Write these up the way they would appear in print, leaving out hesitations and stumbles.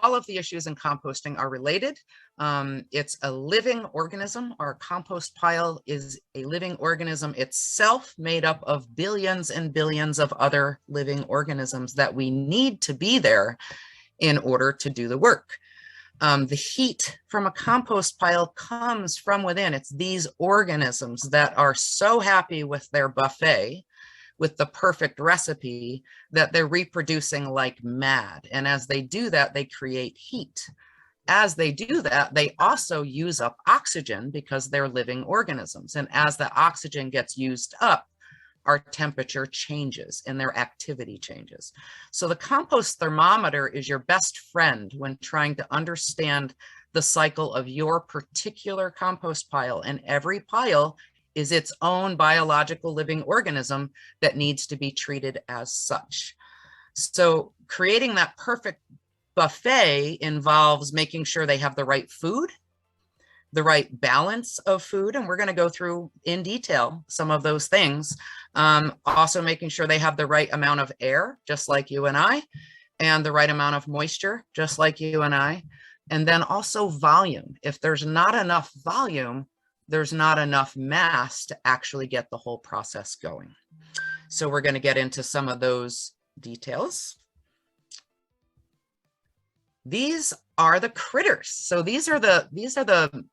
all of the issues in composting are related. It's a living organism. Our compost pile is a living organism itself, made up of billions and billions of other living organisms that we need to be there in order to do the work. The heat from a compost pile comes from within. It's these organisms that are so happy with their buffet, with the perfect recipe, that they're reproducing like mad. And as they do that, they create heat. As they do that, they also use up oxygen because they're living organisms. And as the oxygen gets used up, our temperature changes and their activity changes. So the compost thermometer is your best friend when trying to understand the cycle of your particular compost pile. And every pile is its own biological living organism that needs to be treated as such. So creating that perfect buffet involves making sure they have the right food, the right balance of food, and we're going to go through in detail some of those things. Also making sure they have the right amount of air, just like you and I, and the right amount of moisture, just like you and I, and then also volume. If there's not enough volume, there's not enough mass to actually get the whole process going. So we're going to get into some of those details. These are the critters. So these are the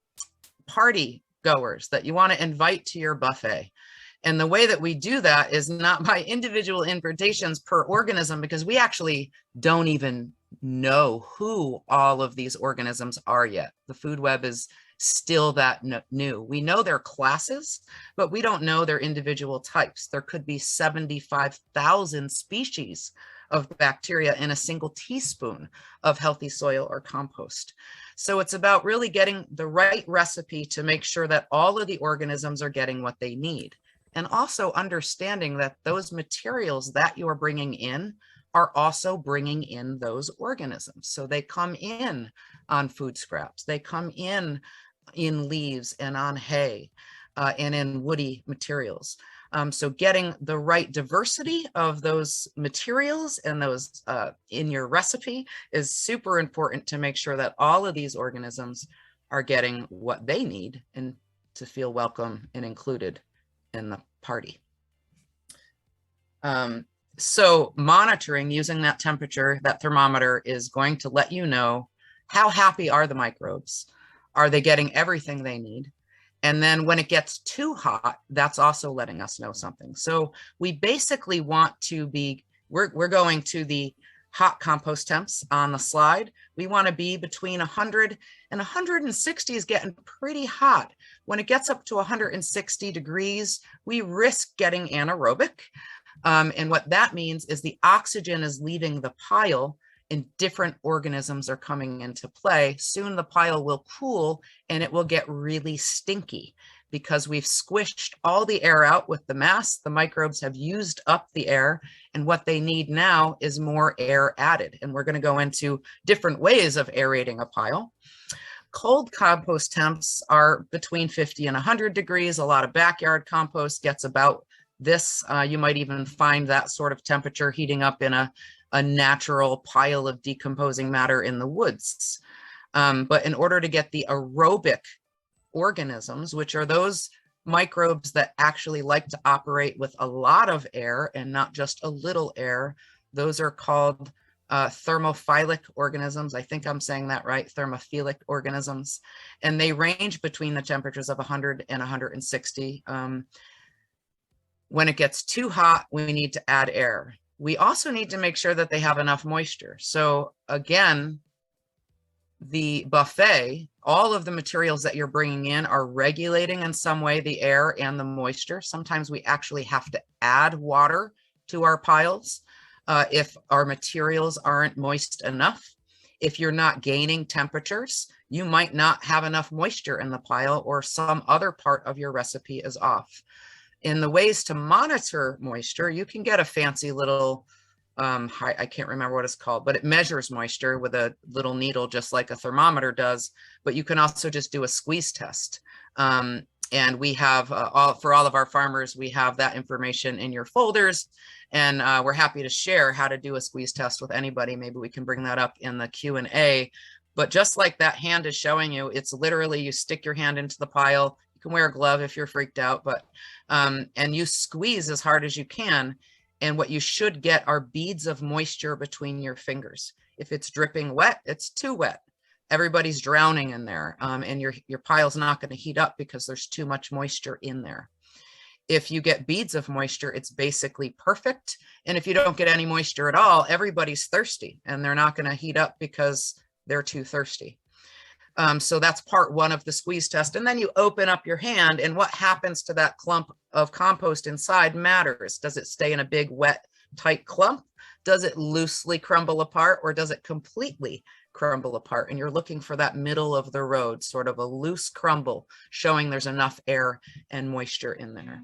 party goers that you want to invite to your buffet. And the way that we do that is not by individual invitations per organism, because we actually don't even know who all of these organisms are yet. The food web is still that new. We know their classes, but we don't know their individual types. There could be 75,000 species of bacteria in a single teaspoon of healthy soil or compost. So it's about really getting the right recipe to make sure that all of the organisms are getting what they need. And also understanding that those materials that you're bringing in are also bringing in those organisms. So they come in on food scraps, they come in leaves and on hay and in woody materials. So getting the right diversity of those materials and those in your recipe is super important to make sure that all of these organisms are getting what they need and to feel welcome and included in the party. So monitoring using that temperature, that thermometer, is going to let you know how happy are the microbes. Are they getting everything they need? And then when it gets too hot, that's also letting us know something. So we basically want to be, we're going to the hot compost temps on the slide. We want to be between 100 and 160 is getting pretty hot. When it gets up to 160 degrees, we risk getting anaerobic. And what that means is the oxygen is leaving the pile and different organisms are coming into play. Soon the pile will cool and it will get really stinky because we've squished all the air out with the mass. The microbes have used up the air, and what they need now is more air added. And we're going to go into different ways of aerating a pile. Cold compost temps are between 50 and 100 degrees. A lot of backyard compost gets about this. You might even find that sort of temperature heating up in a natural pile of decomposing matter in the woods. But in order to get the aerobic organisms, which are those microbes that actually like to operate with a lot of air and not just a little air, those are called thermophilic organisms. I think I'm saying that right, thermophilic organisms. And they range between the temperatures of 100 and 160. When it gets too hot, we need to add air. We also need to make sure that they have enough moisture. So again, the buffet, all of the materials that you're bringing in are regulating in some way the air and the moisture. Sometimes we actually have to add water to our piles if our materials aren't moist enough. If you're not gaining temperatures, you might not have enough moisture in the pile, or some other part of your recipe is off. In the ways to monitor moisture, you can get a fancy little, I can't remember what it's called, but it measures moisture with a little needle, just like a thermometer does. But you can also just do a squeeze test. And we have for all of our farmers, we have that information in your folders, and we're happy to share how to do a squeeze test with anybody. Maybe we can bring that up in the Q&A. But just like that hand is showing you, it's literally you stick your hand into the pile. You can wear a glove if you're freaked out, but and you squeeze as hard as you can. And what you should get are beads of moisture between your fingers. If it's dripping wet, it's too wet. Everybody's drowning in there, and your pile's not going to heat up because there's too much moisture in there. If you get beads of moisture, it's basically perfect. And if you don't get any moisture at all, everybody's thirsty and they're not going to heat up because they're too thirsty. So that's part one of the squeeze test. And then you open up your hand, and what happens to that clump of compost inside matters. Does it stay in a big, wet, tight clump? Does it loosely crumble apart, or does it completely crumble apart? And you're looking for that middle of the road, sort of a loose crumble, showing there's enough air and moisture in there.